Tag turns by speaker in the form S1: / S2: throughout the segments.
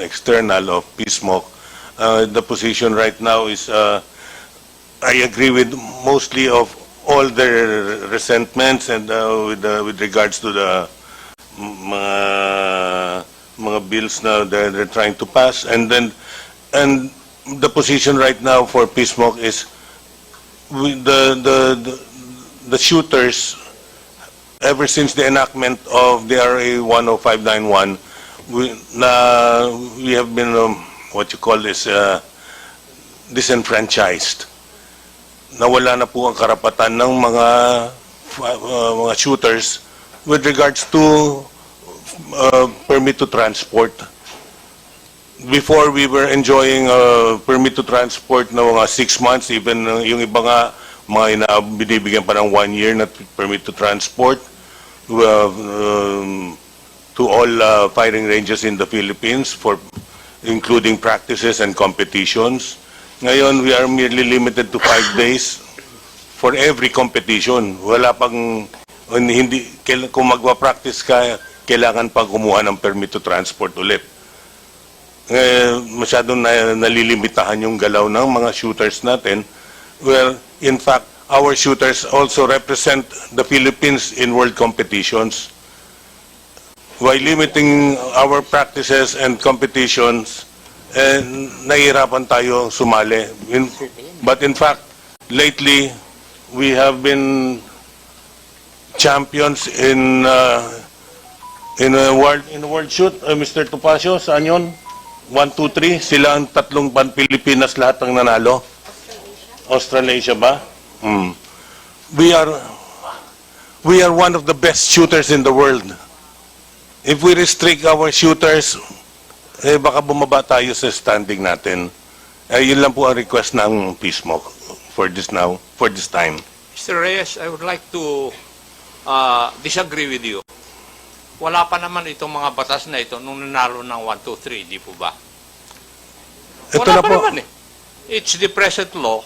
S1: external of PSMOC. The position right now is, I agree with mostly of all their resentments and with regards to the mga bills na they're trying to pass, and the position right now for PSMOC is the shooters, ever since the enactment of the RA 10591, we have been what you call this disenfranchised. Nawala na po ang karapatan ng mga shooters with regards to permit to transport. Before, we were enjoying permit to transport na mga 6 months, even yung iba nga, mga binibigyan pa ng 1 year na permit to transport to all firing ranges in the Philippines, including practices and competitions. Ngayon, we are merely limited to 5 days for every competition. Wala pang, kung magwa-practice ka, kailangan pang kumuha ng permit to transport ulit. Masyadong nalilimitahan yung galaw ng mga shooters natin, where in fact our shooters also represent the Philippines in world competitions. By limiting our practices and competitions, nahihirapan tayo sumali. But in fact, lately we have been champions in world shoot. Mr. Topacio, saan yun? 1, 2, 3, sila ang tatlong pan-Pilipinas lahat ang nanalo. Australasia ba? We are one of the best shooters in the world. If we restrict our shooters, baka bumaba tayo sa standing natin. Yun lang po ang request ng PSMOC for this time.
S2: Mr. Reyes, I would like to disagree with you. Wala pa naman itong mga batas na ito nung nanalo ng 1, 2, 3, di po ba? Wala pa naman eh. It's the present law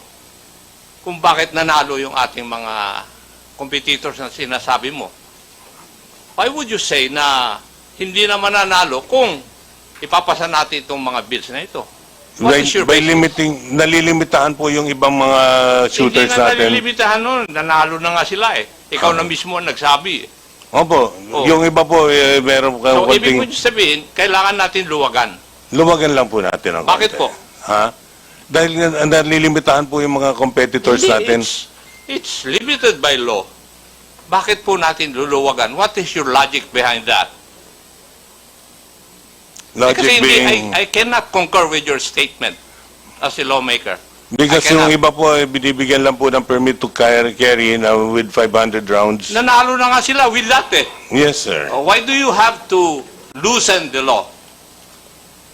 S2: kung bakit nanalo yung ating mga competitors na sinasabi mo. Why would you say na hindi naman nanalo kung ipapasa natin itong mga bills na ito? What is your basis?
S1: Nalilimitahan po yung ibang mga shooters
S2: natin. Hindi na
S1: natin.
S2: nalilimitahan nun. Nanalo na nga sila eh. Ikaw na mismo ang nagsabi eh.
S1: Opo. Yung iba po, meron
S2: So, ibig mo sabihin, kailangan natin luwagan.
S1: Luwagan lang po natin ang
S2: Bakit po?
S1: Ha? Dahil nalilimitahan po yung mga competitors natin.
S2: It's limited by law. Bakit po natin luluwagan? What is your logic behind that? Kasi I cannot concur with your statement as a lawmaker.
S1: Because yung iba po, binibigyan lang po ng permit to carry with 500 rounds.
S2: Nanalo na nga sila with that eh.
S1: Yes, sir.
S2: Why do you have to loosen the law?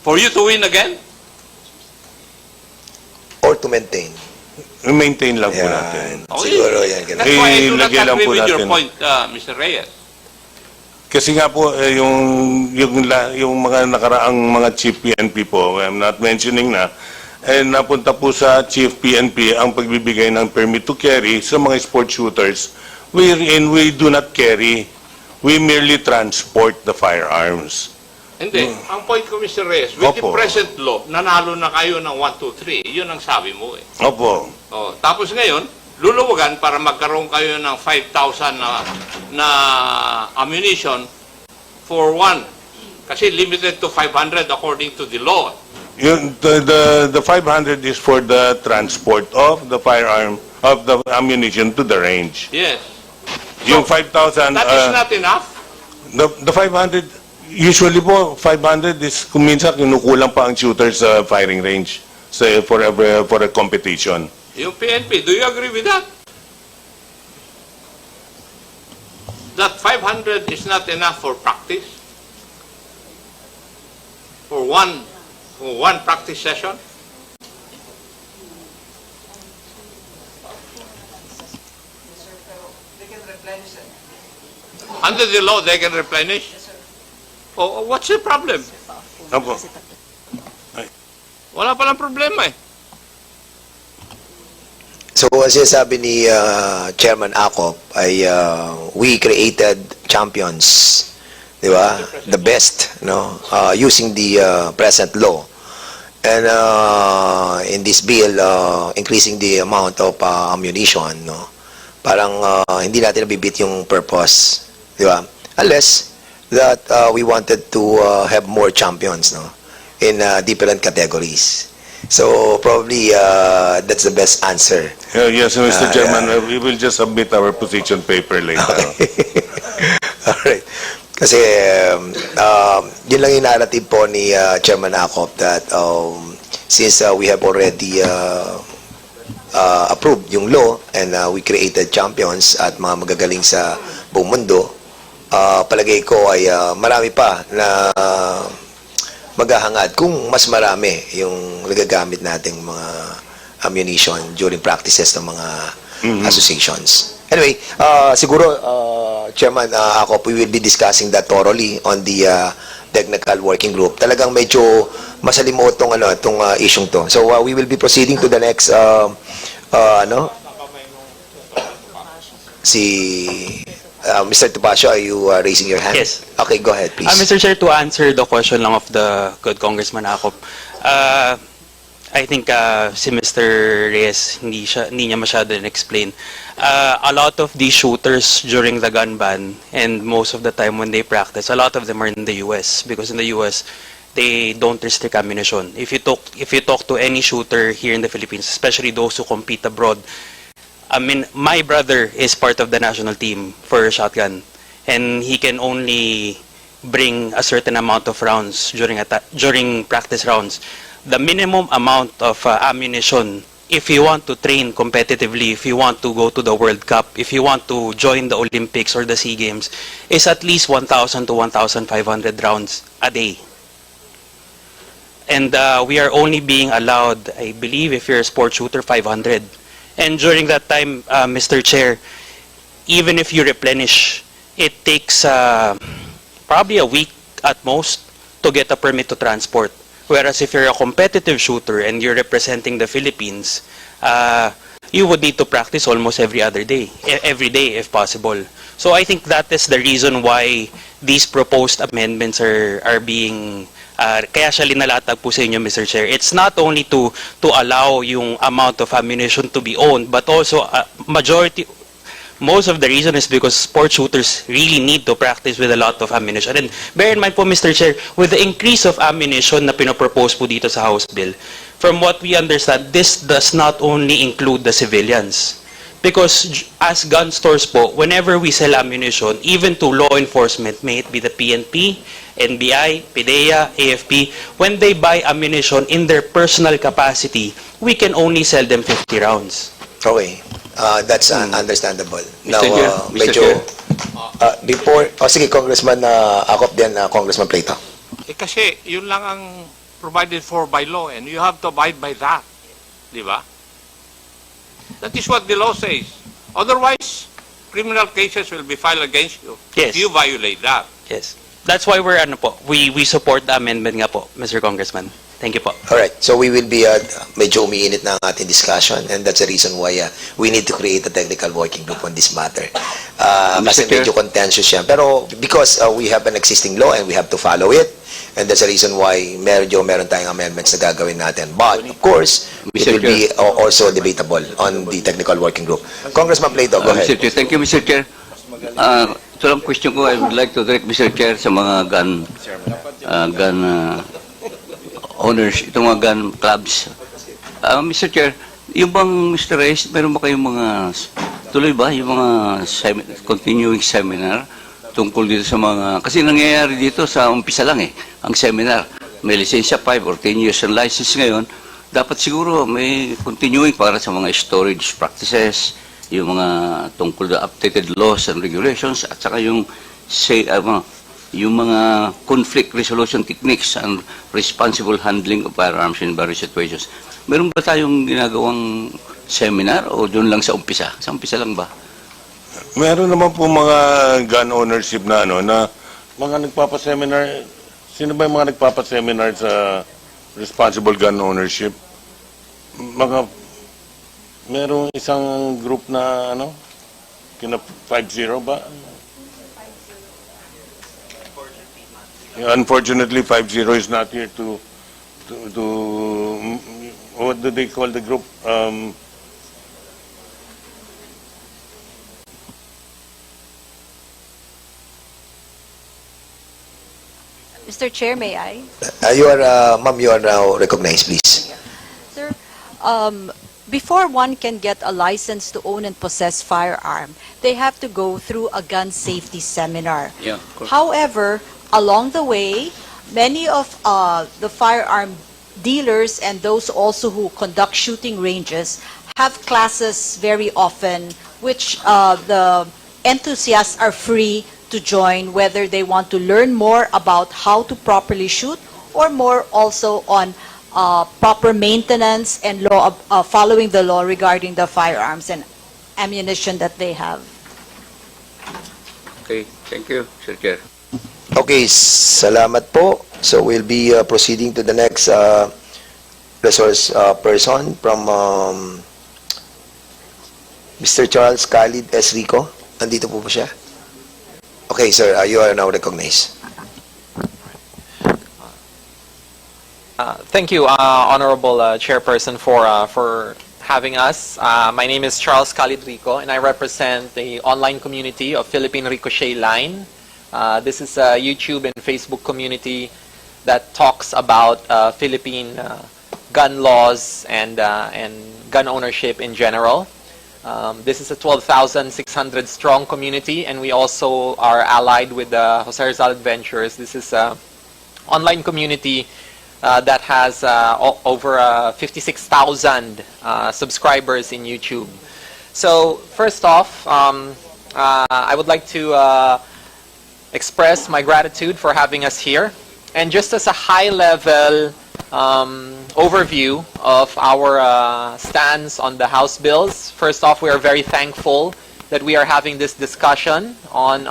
S2: For you to win again?
S3: Or to maintain.
S1: Maintain lang po natin.
S3: Siguro yan.
S2: That's why I do not
S1: Ilagay lang
S2: agree
S1: po
S2: with your
S1: natin.
S2: point, Mr. Reyes.
S1: Kasi nga po, yung mga nakaraang mga chief PNP po, I'm not mentioning na, napunta po sa chief PNP ang pagbibigay ng permit to carry sa mga sport shooters, wherein we do not carry, we merely transport the firearms.
S2: Hindi. Ang point ko, Mr. Reyes, with the
S1: Opo.
S2: present law, nanalo na kayo ng 1, 2, 3. Yun ang sabi mo eh.
S1: Opo.
S2: Tapos ngayon, luluwagan para magkaroon kayo ng 5,000 na ammunition for one. Kasi limited to 500 according to the law.
S1: The 500 is for the transport of the firearm, of the ammunition to the range.
S2: Yes.
S1: Yung 5,000...
S2: That is not enough.
S1: The 500, usually po, 500 is kung minsan kinukulang pa ang shooter sa firing range for a competition.
S2: Yung PNP, do you agree with that? That 500 is not enough for practice? For one practice session? Under the law, they can replenish? Oh, what's the problem?
S1: Opo.
S2: Wala palang problema eh.
S3: So, as sabi ni Chairman Acop, ay we created champions di ba? The best, no? Using the present law. And in this bill, increasing the amount of ammunition, no? Parang hindi natin nabibit yung purpose, di ba? Unless that we wanted to have more champions, no? In different categories. So probably that's the best answer.
S1: Yes, Mr. Chairman,
S3: yeah.
S1: we will just submit our position paper later.
S3: Alright. Kasi yun lang yung narrative po ni Chairman Acop that since we have already approved yung law and we created champions at mga magagaling sa buong mundo, palagay ko ay marami pa na maghahangad kung mas marami yung nagagamit nating mga ammunition during practices ng mga associations. Anyway, siguro, Chairman Acop, we will be discussing that thoroughly on the technical working group. Talagang medyo masalimuot tong isyung to. So we will be proceeding to the next Mr. Topacio, are you raising your hand?
S4: Yes.
S3: Okay, go ahead, please.
S4: Mr. Chair, to answer the question lang of the good Congressman Acop, I think si Mr. Reyes, hindi niya masyado explain. A lot of these shooters during the gun ban and most of the time when they practice, a lot of them are in the US because in the US, they don't restrict ammunition. If you talk to any shooter here in the Philippines, especially those who compete abroad, I mean, my brother is part of the national team for shotgun, and he can only bring a certain amount of rounds during practice rounds. The minimum amount of ammunition, if you want to train competitively, if you want to go to the World Cup, if you want to join the Olympics or the SEA Games, is at least 1,000 to 1,500 rounds a day. And we are only being allowed, I believe, if you're a sport shooter, 500. And during that time, Mr. Chair, even if you replenish, it takes probably a week at most to get a permit to transport. Whereas if you're a competitive shooter and you're representing the Philippines, you would need to practice almost every day if possible. So I think that is the reason why these proposed amendments are being kaya siya linalatag po sa inyo, Mr. Chair. It's not only to allow yung amount of ammunition to be owned, but also most of the reason is because sport shooters really need to practice with a lot of ammunition. And bear in mind po, Mr. Chair, with the increase of ammunition na pinopropose po dito sa House Bill, from what we understand, this does not only include the civilians. Because as gun stores po, whenever we sell ammunition, even to law enforcement, may it be the PNP, NBI, PDEA, AFP, when they buy ammunition in their personal capacity, we can only sell them 50 rounds.
S3: Okay. That's understandable. Now,
S5: Mr.
S3: medyo,
S5: Chair.
S3: before, sige, Congressman Acop din, Congressman Plato.
S2: Kasi yun lang ang provided for by law and you have to abide by that. Di ba? That is what the law says. Otherwise, criminal cases will be filed against you
S4: Yes.
S2: if you violate that.
S4: Yes. That's why we support the amendment nga po, Mr. Congressman. Thank you po.
S3: Alright, so we will be, medyo umiinit na ang ating discussion and that's the reason why we need to create a technical working group on this matter. Kasi
S5: Mr. Chair.
S3: medyo contentious yan. Pero because we have an existing law and we have to follow it, and that's the reason why meron tayong amendments na gagawin natin. But, of course, it
S5: Mr.
S3: will be also debatable on the technical working group. Congressman Plato, go ahead.
S5: Mr. Chair, thank you, Mr. Chair. Ito lang question ko, I would like to direct Mr. Chair sa mga gun owners, itong mga gun clubs. Mr. Chair, yung bang Mr. Reyes, meron ba kayong mga, tuloy ba, yung mga continuing seminar tungkol dito sa mga, kasi nangyayari dito sa umpisa lang ang seminar. May lisensya 5 or 10 years ang license ngayon, dapat siguro may continuing para sa mga storage practices, yung mga tungkol sa updated laws and regulations, at saka yung mga conflict resolution techniques and responsible handling of firearms in various situations. Meron ba tayong ginagawang seminar o doon lang sa umpisa? Sa umpisa lang ba?
S1: Meron naman po mga gun ownership na na mga nagpapa-seminar. Sino ba yung mga nagpapa-seminar sa responsible gun ownership? Merong isang group na kina 50 ba? Unfortunately, 5-0 is not here to what do they call the group?
S6: Mr. Chair, may I?
S3: Ma'am, you are now recognized, please.
S6: Sir, before one can get a license to own and possess firearm, they have to go through a gun safety seminar.
S5: Yeah, of course.
S6: However, along the way, many of the firearm dealers and those also who conduct shooting ranges have classes very often, which the enthusiasts are free to join, whether they want to learn more about how to properly shoot or more also on proper maintenance and law, following the law regarding the firearms and ammunition that they have.
S5: Okay, thank you, Sir Chair.
S3: Okay, salamat po. So we'll be proceeding to the next resource person from Mr. Charles Khalid S. Rico. Nandito po ba siya? Okay, sir, you are now recognized.
S7: Thank you, Honorable Chairperson, for having us. My name is Charles Khalid Rico, and I represent the online community of Philippine Ricochet Line. This is a YouTube and Facebook community that talks about Philippine gun laws and gun ownership in general. This is a 12,600 strong community, and we also are allied with Jose Rizal Adventures. This is an online community that has over 56,000 subscribers in YouTube. So first off, I would like to express my gratitude for having us here. And just as a high-level overview of our stance on the House bills, first off, we are very thankful that we are having this discussion on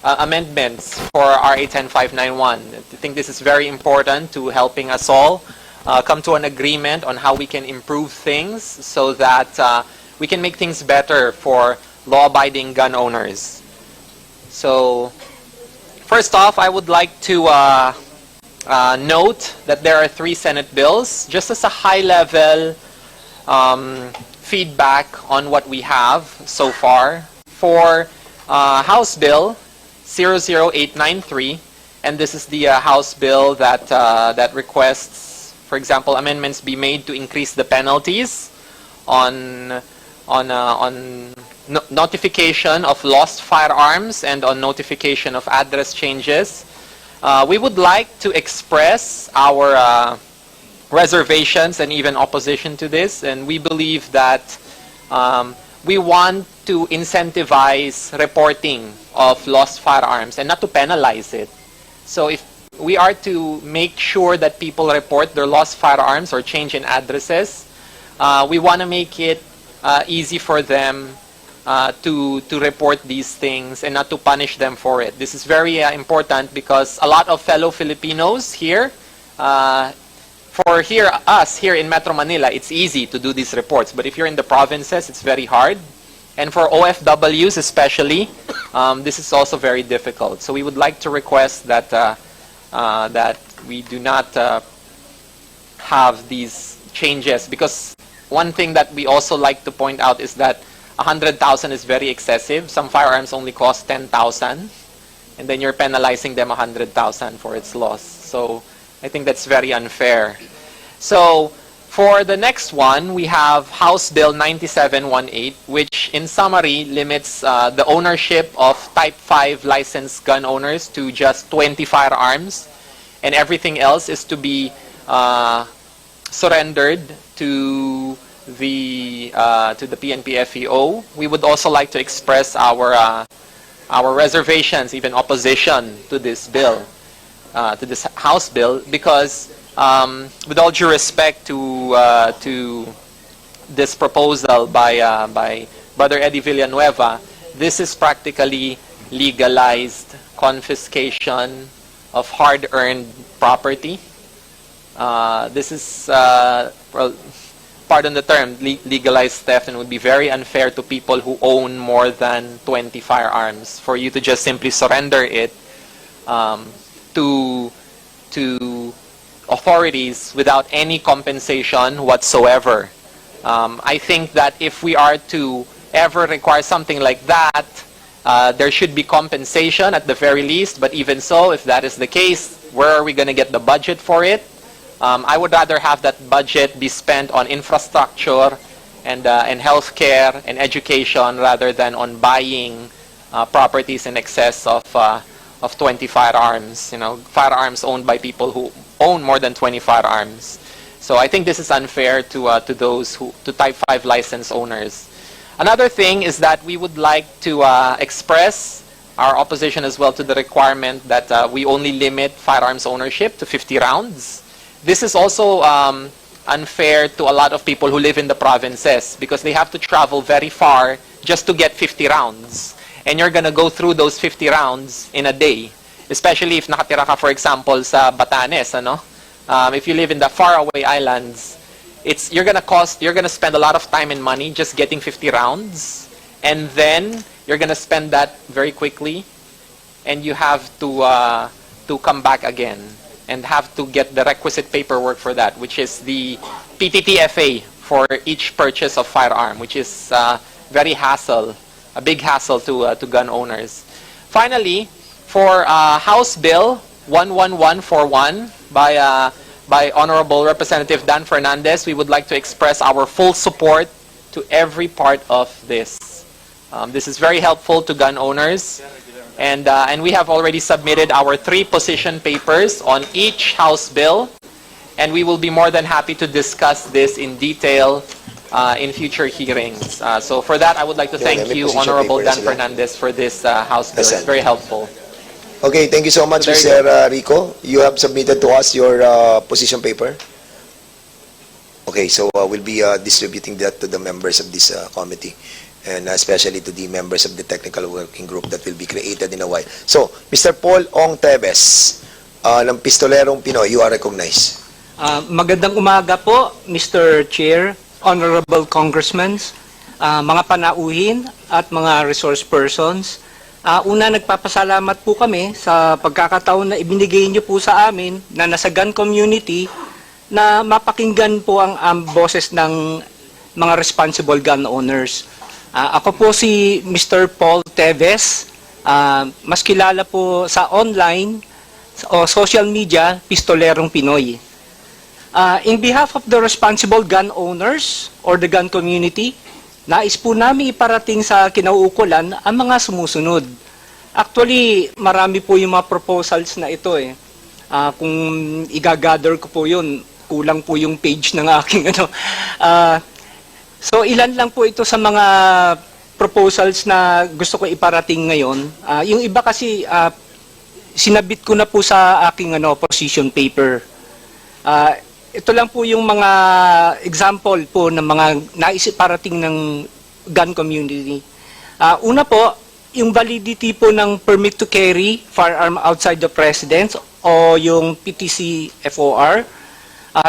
S7: amendments for RA 10591. I think this is very important to helping us all come to an agreement on how we can improve things so that we can make things better for law-abiding gun owners. So, first off, I would like to note that there are 3 Senate bills. Just as a high-level feedback on what we have so far. For House Bill 00893, and this is the House bill that that requests, for example, amendments be made to increase the penalties on notification of lost firearms and on notification of address changes. We would like to express our reservations and even opposition to this, and we believe that we want to incentivize reporting of lost firearms and not to penalize it. So if we are to make sure that people report their lost firearms or change in addresses, we want to make it easy for them to report these things and not to punish them for it. This is very important because a lot of fellow Filipinos here, us here in Metro Manila, it's easy to do these reports. But if you're in the provinces, it's very hard. And for OFWs especially, this is also very difficult. So we would like to request that that we do not have these changes, because one thing that we also like to point out is that 100,000 is very excessive. Some firearms only cost 10,000, and then you're penalizing them 100,000 for its loss. So I think that's very unfair. So for the next one, we have House Bill 9718, which in summary limits the ownership of Type 5 licensed gun owners to just 20 firearms, and everything else is to be surrendered to the PNP-FEO. We would also like to express our reservations, even opposition to this bill, to this House bill, because with all due respect to this proposal by Brother Eddie Villanueva, this is practically legalized confiscation of hard-earned property. This is, well, pardon the term, legalized theft, and would be very unfair to people who own more than 20 firearms. For you to just simply surrender it to authorities without any compensation whatsoever. I think that if we are to ever require something like that, there should be compensation at the very least, but even so, if that is the case, where are we going to get the budget for it? I would rather have that budget be spent on infrastructure and healthcare and education rather than on buying properties in excess of 20 firearms. Firearms owned by people who own more than 20 firearms. So I think this is unfair to those to Type 5 license owners. Another thing is that we would like to express our opposition as well to the requirement that we only limit firearms ownership to 50 rounds. This is also unfair to a lot of people who live in the provinces because they have to travel very far just to get 50 rounds. And you're gonna go through those 50 rounds in a day. Especially if nakatira ka, for example, sa Batanes, ano? If you live in the faraway islands, you're gonna spend a lot of time and money just getting 50 rounds, and then you're gonna spend that very quickly, and you have to come back again and have to get the requisite paperwork for that, which is the PTTFA for each purchase of firearm, which is a big hassle to gun owners. Finally, for House Bill 11141 by Honorable Representative Dan Fernandez, we would like to express our full support to every part of this. This is very helpful to gun owners, and we have already submitted our 3 position papers on each House bill, and we will be more than happy to discuss this in detail in future hearings. So for that, I would like to thank
S3: may
S7: you,
S3: position
S7: Honorable
S3: paper na
S7: Dan
S3: sila.
S7: Fernandez, for this House bill. It's
S3: Asan?
S7: very helpful.
S3: Okay, thank you so much,
S7: There you
S3: Mr. Rico. You have submitted to us your position paper. Okay, so we'll be distributing that to the members of this committee, and especially to the members of the technical working group that will be created in a while. So, Mr. Paul Ong Teves, ng Pistolerong Pinoy, you are recognized.
S8: Magandang umaga po, Mr. Chair, Honorable Congressmen, mga panauhin at mga resource persons. Una, nagpapasalamat po kami sa pagkakataon na ibinigay niyo po sa amin na nasa gun community na mapakinggan po ang boses ng mga responsible gun owners. Ako po si Mr. Paul Teves, mas kilala po sa online o social media, Pistolerong Pinoy. In behalf of the responsible gun owners or the gun community, nais po namin iparating sa kinauukulan ang mga sumusunod. Actually, marami po yung mga proposals na ito eh. Kung i-gather ko po yun, kulang po yung page ng aking ano. So ilan lang po ito sa mga proposals na gusto ko iparating ngayon. Yung iba kasi sinabit ko na po sa aking position paper. Ito lang po yung mga example po ng mga naisip parating ng gun community. Una po, yung validity po ng permit to carry firearm outside the residence o yung PTC FOR.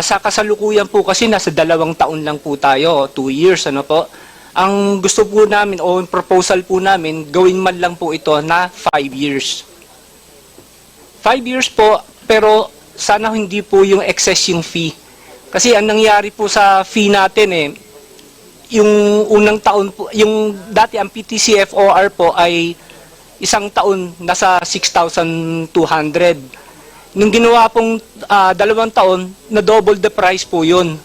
S8: Sa kasalukuyan po kasi nasa 2 taon lang po tayo, 2 years ano po. Ang gusto po namin o proposal po namin, gawin man lang po ito na 5 years. 5 years po, pero sana hindi po yung excess yung fee. Kasi ang nangyari po sa fee natin yung unang taon po, yung dati ang PTC FOR po ay 1 taon nasa 6,200. Nung ginawa pong 2 taon, na double the price po yun.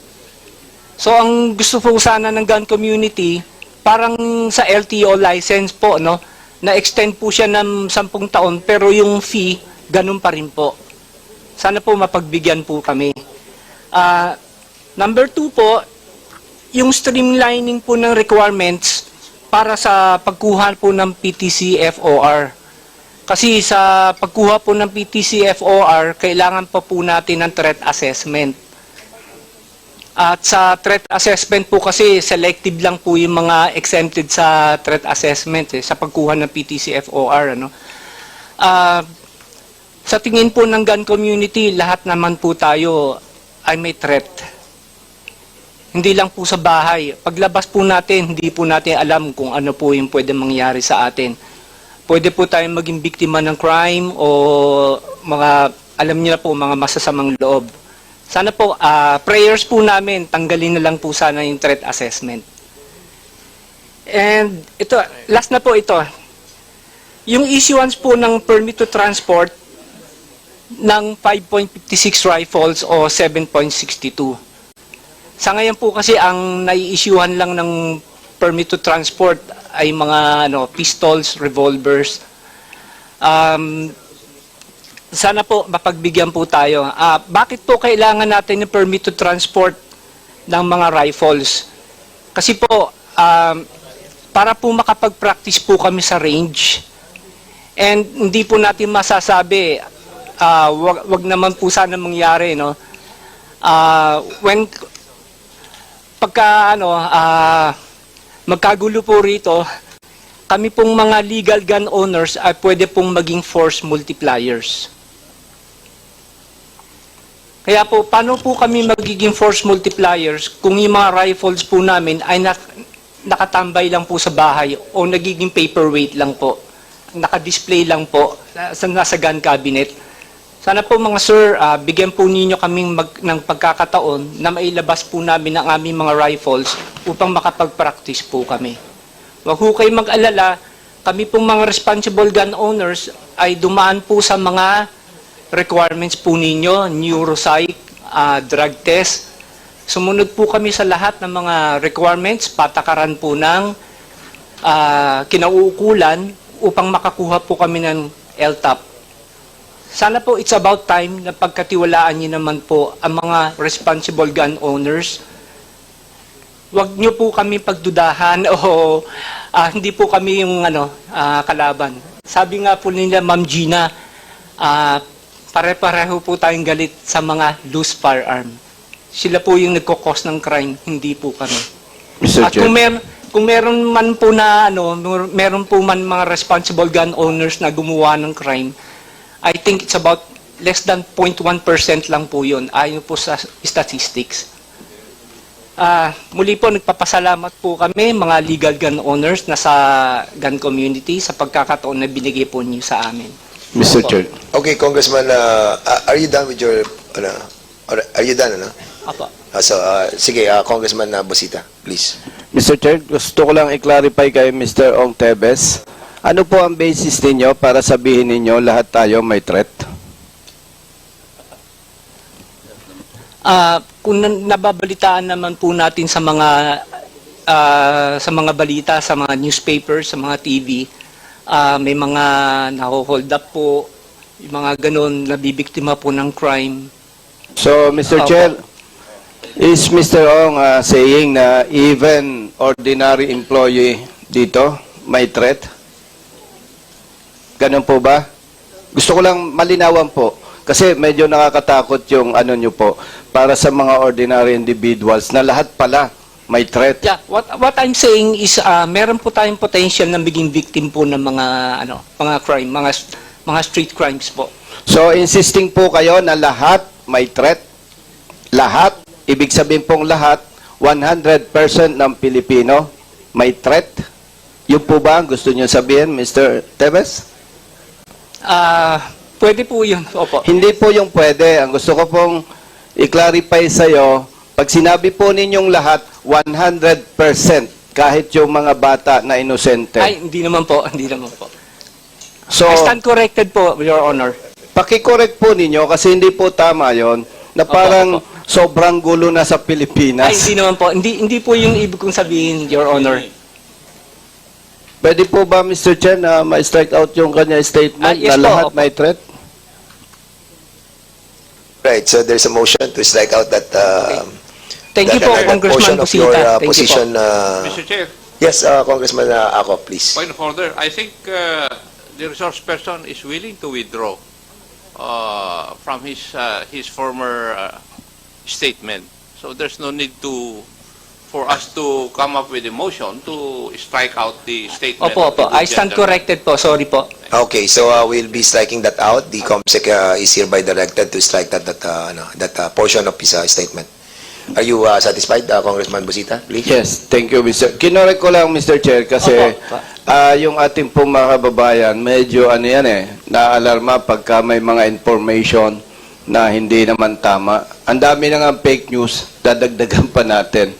S8: So ang gusto po sana ng gun community, parang sa LTO license po, no, na-extend po siya ng 10 taon, pero yung fee, ganun pa rin po. Sana po mapagbigyan po kami. Number 2 po, yung streamlining po ng requirements para sa pagkuha po ng PTC FOR. Kasi sa pagkuha po ng PTC FOR, kailangan pa po natin ng threat assessment. At sa threat assessment po kasi, selective lang po yung mga exempted sa threat assessment sa pagkuha ng PTC FOR. Sa tingin po ng gun community, lahat naman po tayo ay may threat. Hindi lang po sa bahay. Paglabas po natin, hindi po natin alam kung ano po yung pwede mangyari sa atin. pwede po tayong maging biktima ng crime o mga, alam niyo na po, mga masasamang loob. Sana po, prayers po namin, tanggalin na lang po sana yung threat assessment. And ito, last na po ito. Yung issuance po ng permit to transport ng 5.56 rifles o 7.62. Sa ngayon po kasi ang nai-issuehan lang ng permit to transport ay mga pistols, revolvers. Sana po mapagbigyan po tayo. Bakit po kailangan natin ng permit to transport ng mga rifles? Kasi po, para po makapag-practice po kami sa range. And hindi po natin masasabi, wag naman po sana mangyari, no? Magkagulo po rito, kami pong mga legal gun owners ay pwede pong maging force multipliers. Kaya po, paano po kami magiging force multipliers kung yung mga rifles po namin ay nakatambay lang po sa bahay o nagiging paperweight lang po, nakadisplay lang po nasa gun cabinet. Sana po mga sir, bigyan po ninyo kaming ng pagkakataon na mailabas po namin ang aming mga rifles upang makapag-practice po kami. Huwag po kayo mag-alala, kami pong mga responsible gun owners ay dumaan po sa mga requirements po ninyo, neuropsych, drug test. Sumunod po kami sa lahat ng mga requirements, patakaran po ng kinauukulan upang makakuha po kami ng LTAP. Sana po it's about time na pagkatiwalaan niyo naman po ang mga responsible gun owners. Huwag niyo po kami pagdudahan o hindi po kami yung kalaban. Sabi nga po nila Ma'am Gina, pare-pareho po tayong galit sa mga loose firearm. Sila po yung nagkokos ng crime, hindi po kami.
S9: Mr.
S8: At
S9: Chair.
S8: kung meron man po na meron po man mga responsible gun owners na gumawa ng crime, I think it's about less than 0.1% lang po yun, ayon po sa statistics. Muli po, nagpapasalamat po kami, mga legal gun owners na sa gun community, sa pagkakataon na binigay po niyo sa amin.
S9: Mr. Chair.
S3: Okay, Congressman, are you done with your, are you done,
S8: Apo.
S3: Sige, Congressman Busita, please.
S9: Mr. Chair, gusto ko lang i-clarify kay Mr. Ong Tevez. Ano po ang basis ninyo para sabihin ninyo lahat tayo may threat?
S8: Kung nababalitaan naman po natin sa mga balita, sa mga newspapers, sa mga TV, may mga naho-hold up po, yung mga ganun, nabibiktima po ng crime.
S9: So, Mr.
S8: Opo.
S9: Chair, is Mr. Ong saying na even ordinary employee dito may threat? Ganun po ba? Gusto ko lang malinawan po. Kasi medyo nakakatakot yung nyo po para sa mga ordinary individuals na lahat pala may threat.
S8: Yeah, what I'm saying is meron po tayong potential na maging victim po ng mga crime, mga street crimes po.
S9: So, insisting po kayo na lahat may threat? Lahat? Ibig sabihin pong lahat, 100% ng Pilipino may threat? Yun po ba ang gusto niyo sabihin, Mr. Tevez?
S8: Pwede po yun. Opo.
S9: Hindi po yung pwede. Ang gusto ko pong i-clarify sa'yo, pag sinabi po ninyong lahat, 100%, kahit yung mga bata na inosente.
S8: Ay, hindi naman po. Hindi naman po.
S9: So,
S8: I stand corrected po, Your Honor.
S9: paki-correct po ninyo kasi hindi po tama yon na parang sobrang gulo na sa Pilipinas.
S8: Ay, hindi naman po. Hindi po yung ibig kong sabihin, Your Honor.
S9: Pwede po ba, Mr. Chen, na ma-strike out yung kanya statement
S8: Yes
S9: na
S8: po,
S9: lahat
S8: opo.
S9: may threat?
S3: Right, so there's a motion to strike out that
S8: Thank you
S3: that-
S8: po,
S3: that
S8: Congressman
S3: portion of your
S8: Busita. Thank you po.
S3: position.
S2: Mr. Chair,
S3: Yes, Congressman Ako, please.
S2: point of order. I think the resource person is willing to withdraw from his former statement. So there's no need for us to come up with a motion to strike out the statement.
S8: Opo,
S2: of the
S8: opo. I stand
S2: gentleman.
S8: corrected po. Sorry po.
S3: Okay, so we'll be striking that out. The COMSEC is hereby directed to strike that portion of his statement. Are you satisfied, Congressman Busita? Please.
S9: Yes, thank you, Mr. Kinorek ko lang, Mr. Chair, kasi yung ating pong mga kababayan, medyo ano yan naalarma pagka may mga information na hindi naman tama. Ang dami na nga fake news, dadagdagan pa natin.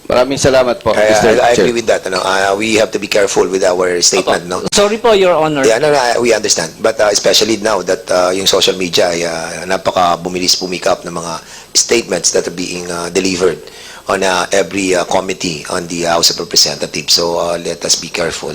S9: Maraming salamat po, Mr.
S3: I
S9: Chair.
S3: agree with that. We have to be careful with our statement. No?
S8: Sorry po, Your Honor.
S3: Yeah, no, we understand. But especially now that yung social media ay napaka-bumilis pumikap ng mga statements that are being delivered on every committee on the House of Representatives. So let us be careful.